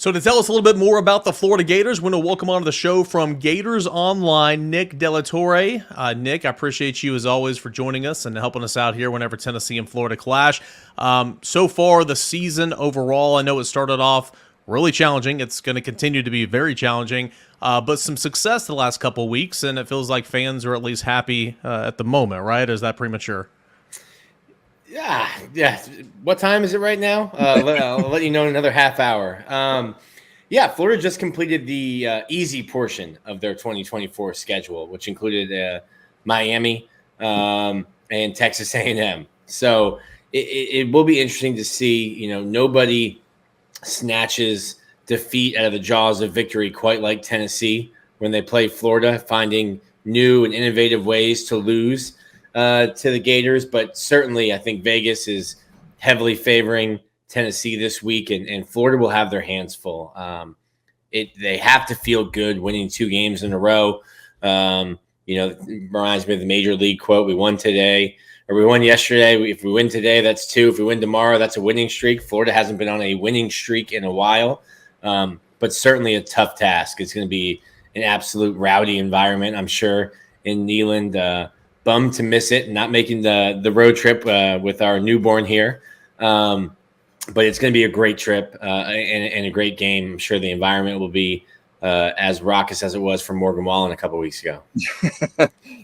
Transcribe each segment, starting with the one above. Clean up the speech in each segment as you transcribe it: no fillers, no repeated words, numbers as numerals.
So to tell us a little bit more about the Florida Gators, we're going to welcome onto the show from Gators Online, Nick Delatorre. Nick, I appreciate you as always for joining us and helping us out here whenever Tennessee and Florida clash. So far, the season overall, I know it started off really challenging. It's going to continue to be very challenging, but some success the last couple of weeks, and it feels like fans are at least happy at the moment, right? Or is that premature? Yeah. What time is it right now? I'll let you know in another half hour. Florida just completed the easy portion of their 2024 schedule, which included Miami and Texas A&M. So it will be interesting to see. Nobody snatches defeat out of the jaws of victory quite like Tennessee when they play Florida, finding new and innovative ways to lose to the Gators. But certainly I think Vegas is heavily favoring Tennessee this week, and Florida will have their hands full. They have to feel good winning 2 games in a row. It reminds me of the Major League quote, we won today, or we won yesterday. If we win today, that's 2. If we win tomorrow, that's a winning streak. Florida hasn't been on a winning streak in a while, but certainly a tough task. It's going to be an absolute rowdy environment, I'm sure, in Neyland. Bummed to miss it and not making the road trip with our newborn here. But it's going to be a great trip and a great game. I'm sure the environment will be as raucous as it was for Morgan Wallen a couple weeks ago.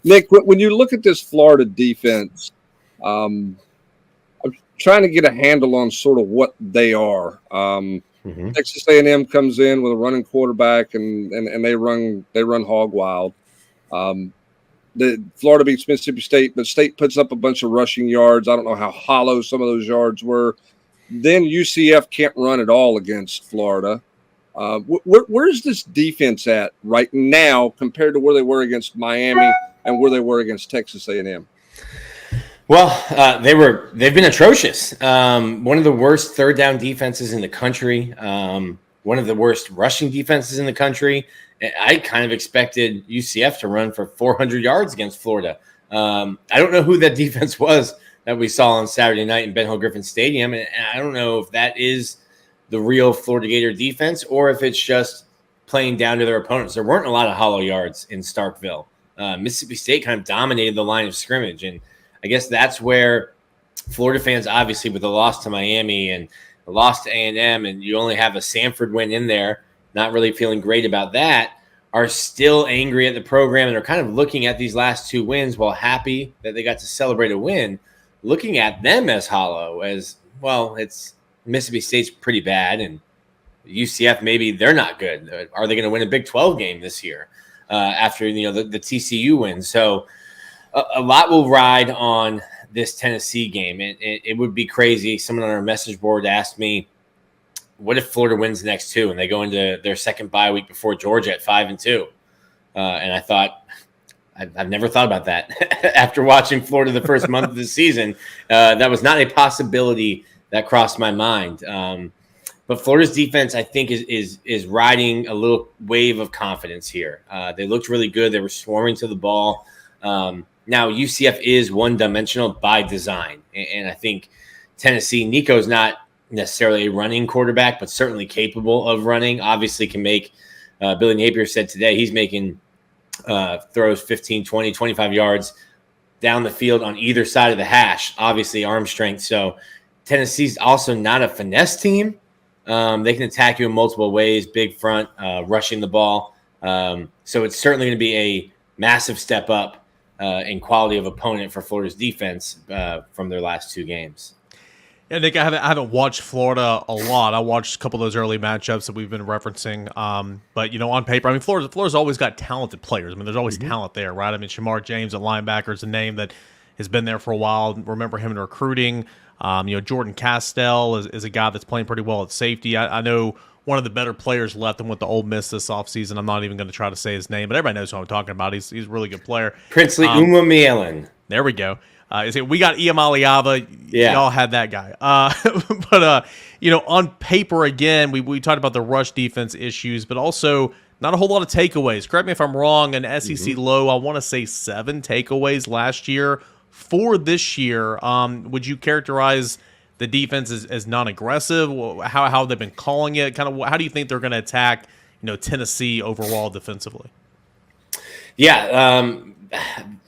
Nick, when you look at this Florida defense, I'm trying to get a handle on sort of what they are. Texas A&M comes in with a running quarterback and they run hog wild. The Florida beats Mississippi State, but State puts up a bunch of rushing yards. I don't know how hollow some of those yards were. Then UCF can't run at all against Florida. Where's this defense at right now compared to where they were against Miami and where they were against Texas A&M? Well, they've been atrocious. One of the worst third down defenses in the country. One of the worst rushing defenses in the country. I kind of expected UCF to run for 400 yards against Florida. I don't know who that defense was that we saw on Saturday night in Ben Hill Griffin Stadium. And I don't know if that is the real Florida Gator defense or if it's just playing down to their opponents. There weren't a lot of hollow yards in Starkville. Mississippi State kind of dominated the line of scrimmage. And I guess that's where Florida fans, obviously, with the loss to Miami and the loss to A&M, and you only have a Samford win in there, not really feeling great about that, are still angry at the program and are kind of looking at these last 2 wins while happy that they got to celebrate a win, looking at them as hollow, as, well, it's Mississippi State's pretty bad, and UCF, maybe they're not good. Are they going to win a Big 12 game this year after, the TCU win? So a lot will ride on this Tennessee game. It would be crazy. Someone on our message board asked me, what if Florida wins the next 2 and they go into their second bye week before Georgia at 5-2? And I thought, I've never thought about that. After watching Florida the first month of the season, that was not a possibility that crossed my mind. But Florida's defense, I think, is riding a little wave of confidence here. They looked really good. They were swarming to the ball. Now, UCF is one-dimensional by design. And I think Tennessee, Nico's not necessarily a running quarterback, but certainly capable of running. Obviously can make, Billy Napier said today, he's making throws 15, 20, 25 yards down the field on either side of the hash, obviously arm strength. So Tennessee's also not a finesse team. They can attack you in multiple ways, big front, rushing the ball. So it's certainly going to be a massive step up in quality of opponent for Florida's defense from their last 2 games. Yeah, Nick, I haven't watched Florida a lot. I watched a couple of those early matchups that we've been referencing. But, on paper, I mean, Florida's always got talented players. I mean, there's always talent there, right? I mean, Shamar James at linebacker is a name that has been there for a while. Remember him in recruiting. Jordan Castell is a guy that's playing pretty well at safety. I know one of the better players left and went to Ole Miss this offseason. I'm not even going to try to say his name, but everybody knows who I'm talking about. He's a really good player. Princely Umamielen. There we go. We got Iamaliava. Yeah. Y'all had that guy. But on paper, again, we talked about the rush defense issues, but also not a whole lot of takeaways. Correct me if I'm wrong. An SEC low, I want to say 7 takeaways last year. For this year, would you characterize the defense is non-aggressive? How they've been calling it? Kind of how do you think they're going to attack, Tennessee overall defensively? Yeah,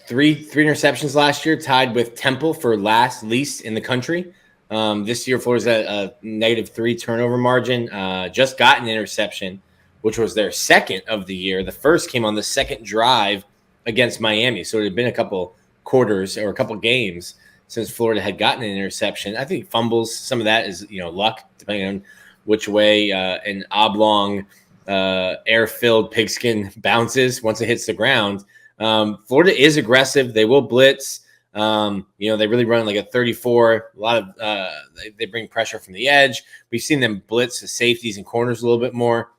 three interceptions last year, tied with Temple for least in the country. This year, Florida's at a -3 turnover margin. Just got an interception, which was their second of the year. The first came on the second drive against Miami. So it had been a couple quarters or a couple games since Florida had gotten an interception. I think fumbles, some of that is, luck, depending on which way an oblong, air-filled pigskin bounces once it hits the ground. Florida is aggressive. They will blitz. They really run like a 34. A lot of they bring pressure from the edge. We've seen them blitz the safeties and corners a little bit more.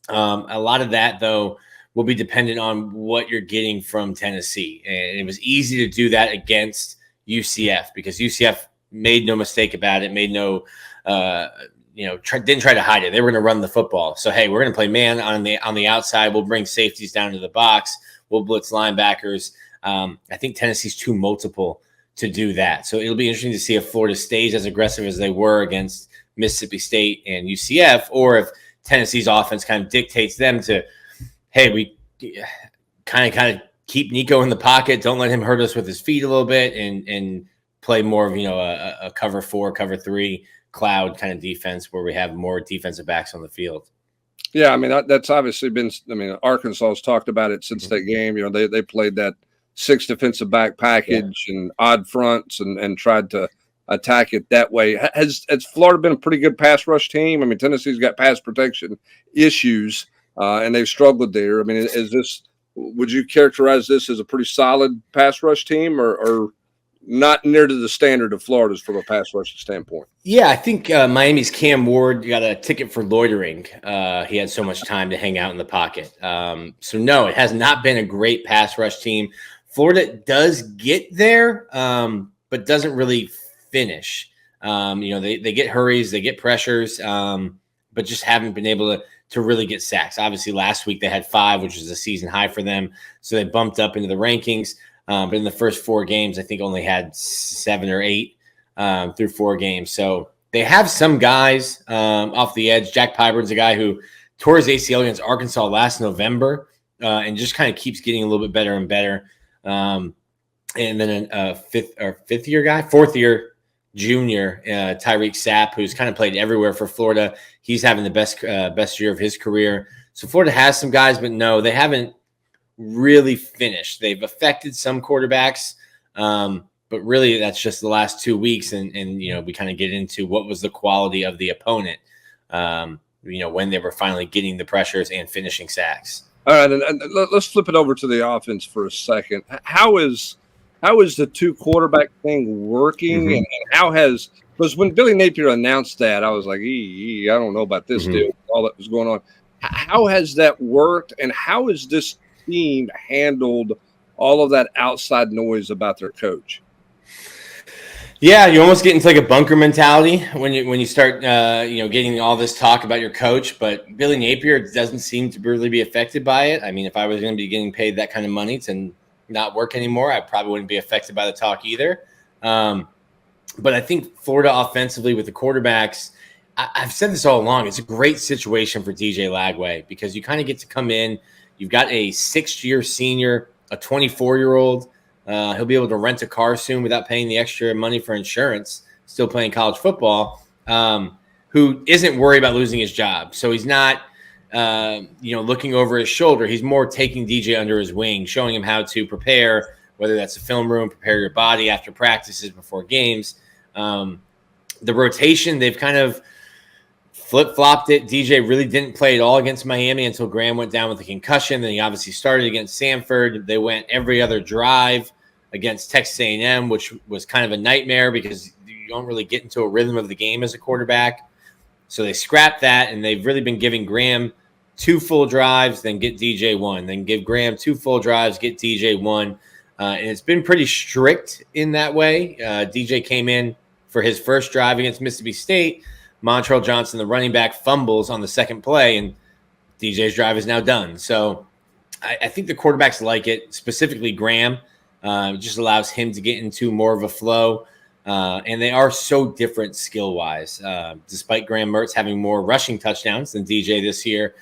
A lot of that, though, will be dependent on what you're getting from Tennessee. And it was easy to do that against UCF because UCF made no mistake about it, made no didn't try to hide it. They were going to run the football. So, hey, we're going to play man on the outside. We'll bring safeties down to the box. We'll blitz linebackers. I think Tennessee's too multiple to do that. So it'll be interesting to see if Florida stays as aggressive as they were against Mississippi State and UCF, or if Tennessee's offense kind of dictates them to, hey, we kind of keep Nico in the pocket. Don't let him hurt us with his feet a little bit and play more of, a cover 4, cover 3 cloud kind of defense where we have more defensive backs on the field. Yeah, I mean, that's obviously been – I mean, Arkansas has talked about it since that game. They played that 6 defensive back package and odd fronts and tried to attack it that way. Has Florida been a pretty good pass rush team? I mean, Tennessee's got pass protection issues, and they've struggled there. I mean, would you characterize this as a pretty solid pass rush team or not near to the standard of Florida's from a pass rush standpoint? Yeah, I think Miami's Cam Ward got a ticket for loitering. He had so much time to hang out in the pocket. So, no, it has not been a great pass rush team. Florida does get there, but doesn't really finish. They get hurries, they get pressures, but just haven't been able to really get sacks. Obviously, last week they had 5, which was a season high for them. So they bumped up into the rankings. But in the first 4 games, I think only had 7 or 8 through 4 games. So they have some guys off the edge. Jack Pyburn's a guy who tore his ACL against Arkansas last November and just kind of keeps getting a little bit better and better. And then a fourth year junior, Tyreek Sapp, who's kind of played everywhere for Florida. He's having the best year of his career. So Florida has some guys, but no, they haven't really finished. They've affected some quarterbacks, but really that's just the last 2 weeks. And we kind of get into what was the quality of the opponent, when they were finally getting the pressures and finishing sacks. All right, and let's flip it over to the offense for a second. How is the 2 quarterback thing working, and how has – because when Billy Napier announced that, I was like, I don't know about this deal, all that was going on. How has that worked, and how has this team handled all of that outside noise about their coach? Yeah, you almost get into like a bunker mentality when you start getting all this talk about your coach. But Billy Napier doesn't seem to really be affected by it. I mean, if I was going to be getting paid that kind of money to not work anymore, I probably wouldn't be affected by the talk either. But I think Florida offensively with the quarterbacks, I've said this all along, it's a great situation for DJ Lagway because you kind of get to come in. You've got a 6th-year senior, a 24-year-old. He'll be able to rent a car soon without paying the extra money for insurance, still playing college football, who isn't worried about losing his job. So he's not, looking over his shoulder. He's more taking DJ under his wing, showing him how to prepare, whether that's a film room, prepare your body after practices, before games. The rotation, they've kind of flip-flopped it. DJ really didn't play at all against Miami until Graham went down with a concussion. Then he obviously started against Samford. They went every other drive against Texas A&M, which was kind of a nightmare because you don't really get into a rhythm of the game as a quarterback. So they scrapped that, and they've really been giving Graham 2 full drives, then get DJ 1. Then give Graham 2 full drives, get DJ 1. And it's been pretty strict in that way. DJ came in for his first drive against Mississippi State. Montrell Johnson, the running back, fumbles on the second play, and DJ's drive is now done. So I think the quarterbacks like it, specifically Graham. It just allows him to get into more of a flow. And they are so different skill-wise. Despite Graham Mertz having more rushing touchdowns than DJ this year,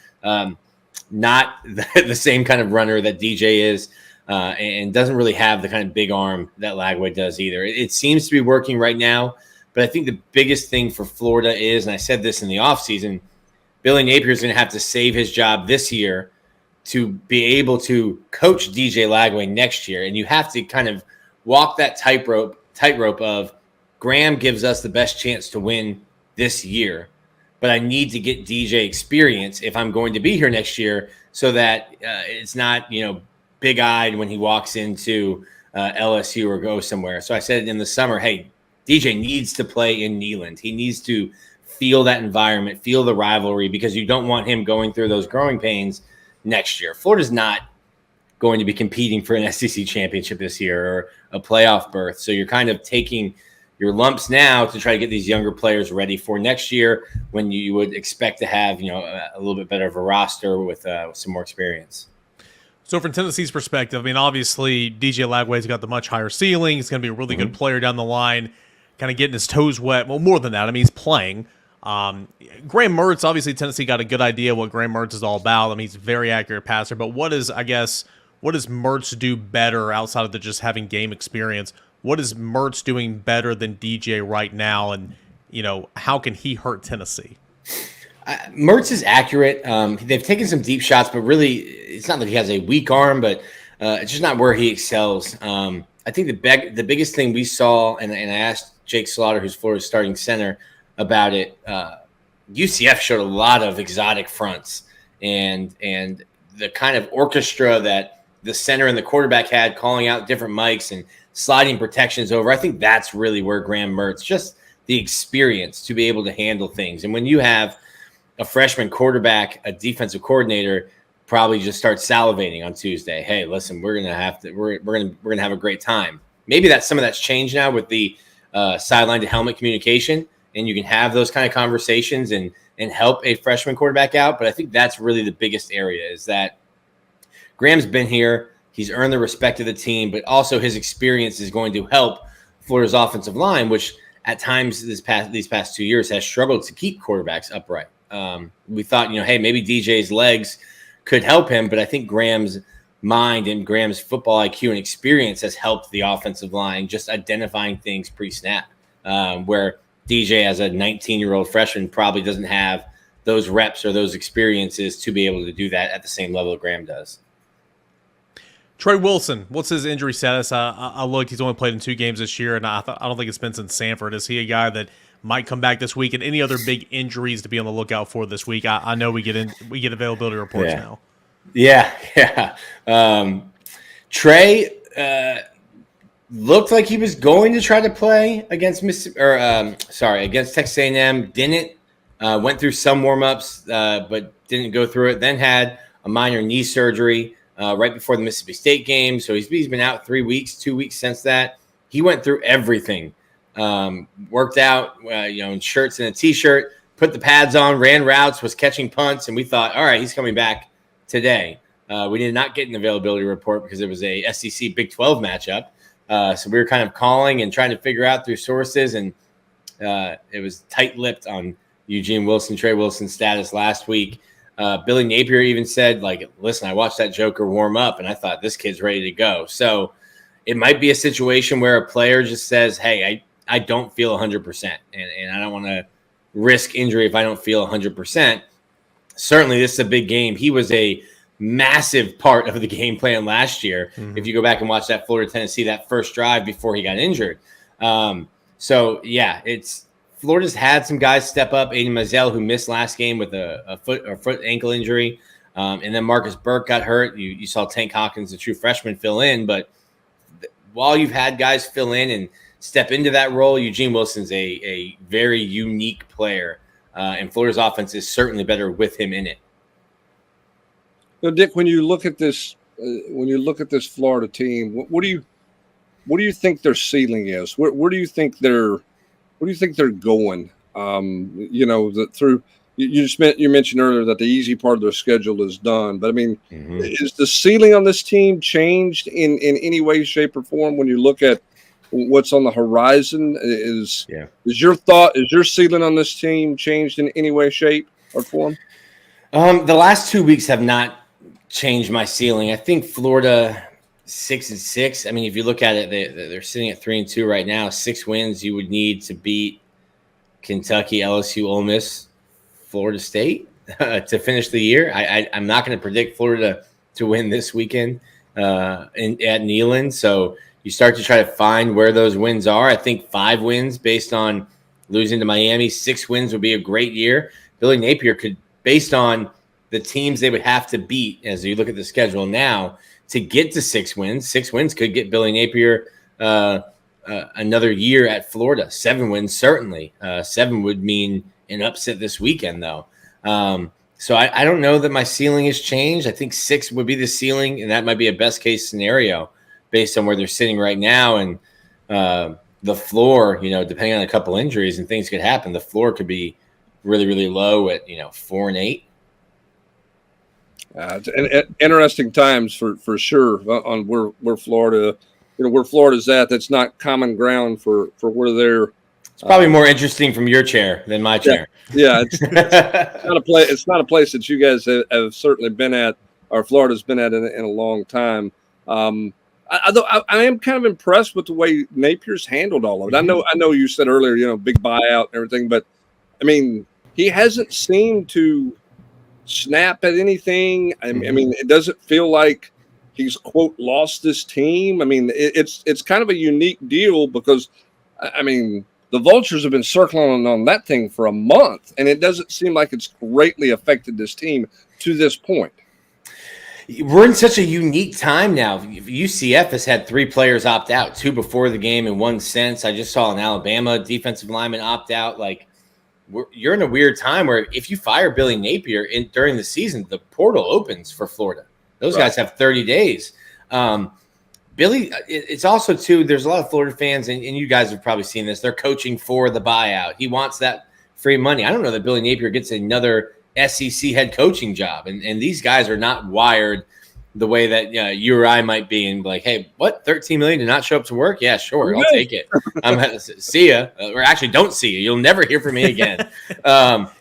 not the same kind of runner that DJ is, and doesn't really have the kind of big arm that Lagway does either. It seems to be working right now, but I think the biggest thing for Florida is, and I said this in the offseason, Billy Napier is going to have to save his job this year to be able to coach DJ Lagway next year. And you have to kind of walk that tightrope of Graham gives us the best chance to win this year, but I need to get DJ experience if I'm going to be here next year, so that it's not, big-eyed when he walks into LSU or go somewhere. So I said in the summer, hey, DJ needs to play in Neyland. He needs to feel that environment, feel the rivalry, because you don't want him going through those growing pains next year. Florida's not going to be competing for an SEC championship this year or a playoff berth. So you're kind of taking your lumps now to try to get these younger players ready for next year, when you would expect to have, a little bit better of a roster with some more experience. So from Tennessee's perspective, I mean, obviously DJ Lagway's got the much higher ceiling. He's going to be a really good player down the line, kind of getting his toes wet. Well, more than that, I mean, he's playing. Graham Mertz, obviously Tennessee got a good idea what Graham Mertz is all about. I mean, he's a very accurate passer, but what does Mertz do better outside of just having game experience? What is Mertz doing better than DJ right now? And, how can he hurt Tennessee? Mertz is accurate. They've taken some deep shots, but really it's not that he has a weak arm, but it's just not where he excels. I think the biggest thing we saw, and I asked Jake Slaughter, who's Florida's starting center, about it. UCF showed a lot of exotic fronts, and the kind of orchestra that the center and the quarterback had, calling out different mics and sliding protections over. I think that's really where Graham Mertz, just the experience to be able to handle things. And when you have a freshman quarterback, a defensive coordinator, probably just start salivating on Tuesday. Hey, listen, we're gonna have a great time. Maybe some of that's changed now with the sideline to helmet communication, and you can have those kind of conversations and help a freshman quarterback out. But I think that's really the biggest area, is that Graham's been here. He's earned the respect of the team, but also his experience is going to help Florida's offensive line, which at times these past 2 years has struggled to keep quarterbacks upright. We thought, hey, maybe DJ's legs could help him, but I think Graham's mind and Graham's football IQ and experience has helped the offensive line just identifying things pre-snap, where DJ, as a 19-year-old freshman, probably doesn't have those reps or those experiences to be able to do that at the same level that Graham does. Trey Wilson, what's his injury status? I looked; he's only played in 2 games this year, and I don't think it's been since Sanford. Is he a guy that might come back this week? And any other big injuries to be on the lookout for this week? I know we get availability reports now. Yeah. Trey looked like he was going to try to play against against Texas A&M. Didn't. Went through some warm-ups, but didn't go through it. Then had a minor knee surgery right before the Mississippi State game. So he's been out 2 weeks since that. He went through everything. Worked out, in shirts and a T-shirt, put the pads on, ran routes, was catching punts, and we thought, all right, he's coming back today. We did not get an availability report because it was a SEC Big 12 matchup. So we were kind of calling and trying to figure out through sources, and it was tight-lipped on Trey Wilson's status last week. Billy Napier even said, listen, I watched that Joker warm up, and I thought this kid's ready to go. So it might be a situation where a player just says, hey, I don't feel 100%, and I don't want to risk injury if I don't feel 100%. Certainly, this is a big game. He was a massive part of the game plan last year. Mm-hmm. If you go back and watch that Florida-Tennessee, that first drive before he got injured. Florida's had some guys step up. Aiden Mazzell, who missed last game with a foot ankle injury. And then Marcus Burke got hurt. You saw Tank Hawkins, the true freshman, fill in. But while you've had guys fill in and step into that role, Eugene Wilson's a very unique player. And Florida's offense is certainly better with him in it. So, Dick, when you look at this Florida team, what do you think their ceiling is? Where do you think they're going? You mentioned earlier that the easy part of their schedule is done, but I mean, is the ceiling on this team changed in any way, shape, or form when you look at what's on the horizon? Is your ceiling on this team changed in any way, shape, or form? The last 2 weeks have not changed my ceiling. I think Florida 6-6. I mean, if you look at it, they're sitting at 3-2 right now. 6 wins you would need to beat Kentucky, LSU, Ole Miss, Florida State to finish the year. I'm not going to predict Florida to win this weekend at Neyland. So you start to try to find where those wins are. I think 5 wins based on losing to Miami. 6 wins would be a great year. Billy Napier could, based on the teams they would have to beat as you look at the schedule now, to get to 6 wins. 6 wins could get Billy Napier another year at Florida. 7 wins, certainly. 7 would mean an upset this weekend, though. So I don't know that my ceiling has changed. I think 6 would be the ceiling, and that might be a best-case scenario based on where they're sitting right now. And the floor, depending on a couple injuries and things could happen, the floor could be really, really low at, 4-8. It's interesting times for sure on where Florida, where Florida's at. That's not common ground for where they're. It's probably more interesting from your chair than my chair. Yeah, it's not a place. It's not a place that you guys have certainly been at, or Florida's been at in a long time. I am kind of impressed with the way Napier's handled all of it. Mm-hmm. I know you said earlier, big buyout and everything, but I mean, he hasn't seemed to snap at anything. I mean, it doesn't feel like he's quote lost this team. I mean, it's kind of a unique deal because I mean, the vultures have been circling on that thing for a month, and it doesn't seem like it's greatly affected this team to this point. We're in such a unique time now. UCF has had 3 players opt out, 2 before the game and 1 since. I just saw an Alabama defensive lineman opt out. Like, you're in a weird time where if you fire Billy Napier during the season, the portal opens for Florida. Those guys have 30 days. Billy, it's also, too, there's a lot of Florida fans, and you guys have probably seen this. They're coaching for the buyout. He wants that free money. I don't know that Billy Napier gets another SEC head coaching job. And these guys are not wired the way that you or I might be, and like, hey, what, $13 million to not show up to work? Yeah, sure, I'll take it. See ya, or actually, don't see you. You'll never hear from me again.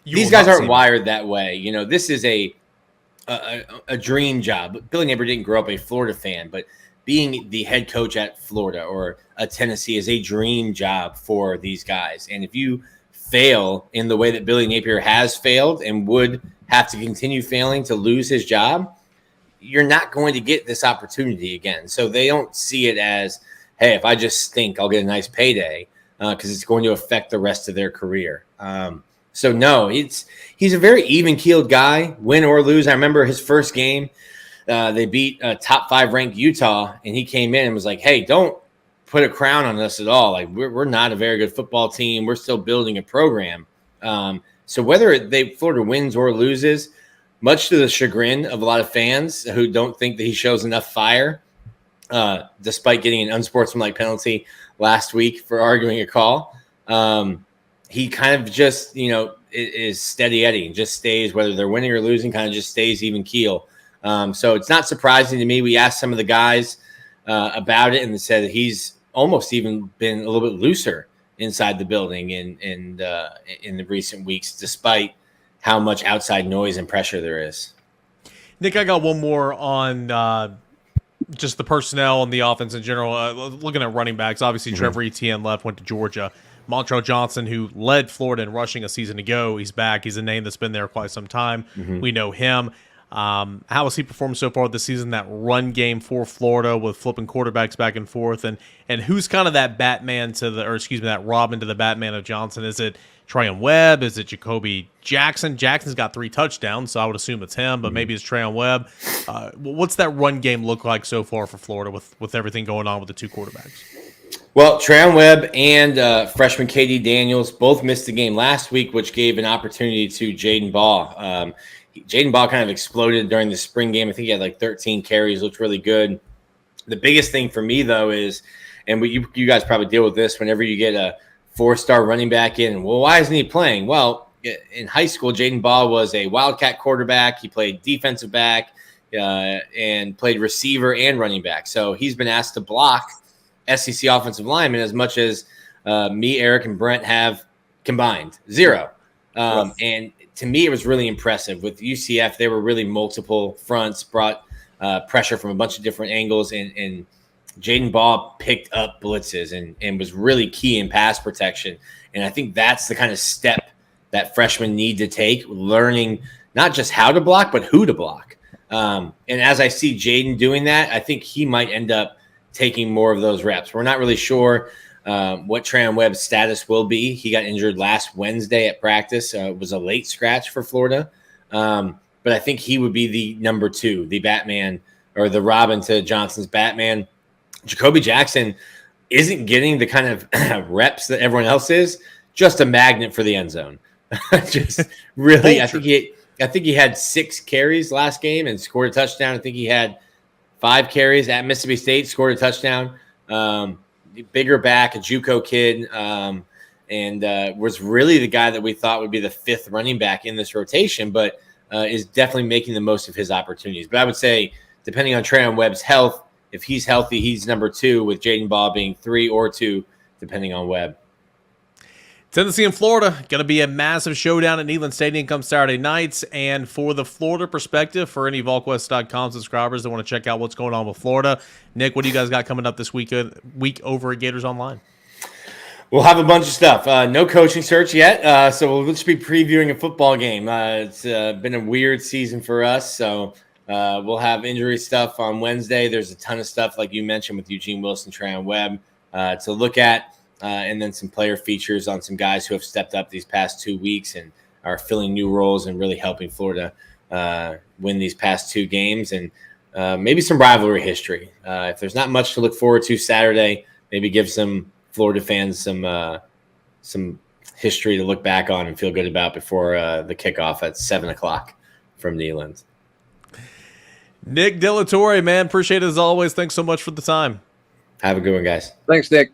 These guys aren't wired that way. This is a dream job. Billy Napier didn't grow up a Florida fan, but being the head coach at Florida or a Tennessee is a dream job for these guys. And if you fail in the way that Billy Napier has failed and would have to continue failing to lose his job, you're not going to get this opportunity again. So they don't see it as, hey, if I just stink, I'll get a nice payday, because it's going to affect the rest of their career. So no, he's a very even-keeled guy, win or lose. I remember his first game, they beat top 5 ranked Utah, and he came in and was like, hey, don't put a crown on us at all. Like, we're not a very good football team. We're still building a program. So whether Florida wins or loses, much to the chagrin of a lot of fans who don't think that he shows enough fire, despite getting an unsportsmanlike penalty last week for arguing a call, he kind of just, is steady Eddie and just stays, whether they're winning or losing, kind of just stays even keel. So it's not surprising to me. We asked some of the guys about it, and they said that he's almost even been a little bit looser inside the building in the recent weeks, despite how much outside noise and pressure there is. Nick, I got one more on just the personnel and the offense in general. Looking at running backs, obviously Trevor Etienne left, went to Georgia. Montrell Johnson, who led Florida in rushing a season ago, he's back. He's a name that's been there quite some time. We know him. How has he performed so far this season? That run game for Florida with flipping quarterbacks back and forth, and who's kind of that that Robin to the Batman of Johnson? Is it Trayon Webb? Is it Jacoby Jackson? Jackson's got 3 touchdowns, so I would assume it's him, but maybe it's Trayon Webb. What's that run game look like so far for Florida with everything going on with the 2 quarterbacks? Well, Trayon Webb and freshman KD Daniels both missed the game last week, which gave an opportunity to Jaden Ball. Jaden Ball kind of exploded during the spring game. I think he had like 13 carries, looked really good. The biggest thing for me, though, is, and you guys probably deal with this whenever you get a 4-star running back in. Well, why isn't he playing? Well, in high school, Jaden Ball was a Wildcat quarterback. He played defensive back and played receiver and running back. So he's been asked to block SEC offensive linemen as much as me, Eric, and Brent have combined. 0. And to me, it was really impressive. With UCF, they were really multiple fronts, brought pressure from a bunch of different angles, and Jaden Ball picked up blitzes and was really key in pass protection. And I think that's the kind of step that freshmen need to take, learning not just how to block, but who to block. And as I see Jaden doing that, I think he might end up taking more of those reps. We're not really sure what Trayon Webb's status will be. He got injured last Wednesday at practice. It was a late scratch for Florida. But I think he would be the number 2, the Batman, or the Robin to Johnson's Batman. Jacoby Jackson isn't getting the kind of reps that everyone else is, just a magnet for the end zone. Just really, I think he had 6 carries last game and scored a touchdown. I think he had 5 carries at Mississippi State, scored a touchdown. Bigger back, a JUCO kid, and was really the guy that we thought would be the 5th running back in this rotation, but is definitely making the most of his opportunities. But I would say, depending on Trayon Webb's health, if he's healthy, he's number 2, with Jaden Ball being 3 or 2, depending on Webb. Tennessee and Florida, going to be a massive showdown at Neyland Stadium come Saturday nights. And for the Florida perspective, for any Volquest.com subscribers that want to check out what's going on with Florida, Nick, what do you guys got coming up this week over at Gators Online? We'll have a bunch of stuff. No coaching search yet, so we'll just be previewing a football game. It's been a weird season for us, so we'll have injury stuff on Wednesday. There's a ton of stuff, like you mentioned, with Eugene Wilson, Trayon Webb to look at. And then some player features on some guys who have stepped up these past 2 weeks and are filling new roles and really helping Florida win these past 2 games, and maybe some rivalry history. If there's not much to look forward to Saturday, maybe give some Florida fans some history to look back on and feel good about before the kickoff at 7 o'clock from Neyland. Nick De La Torre, man, appreciate it as always. Thanks so much for the time. Have a good one, guys. Thanks, Nick.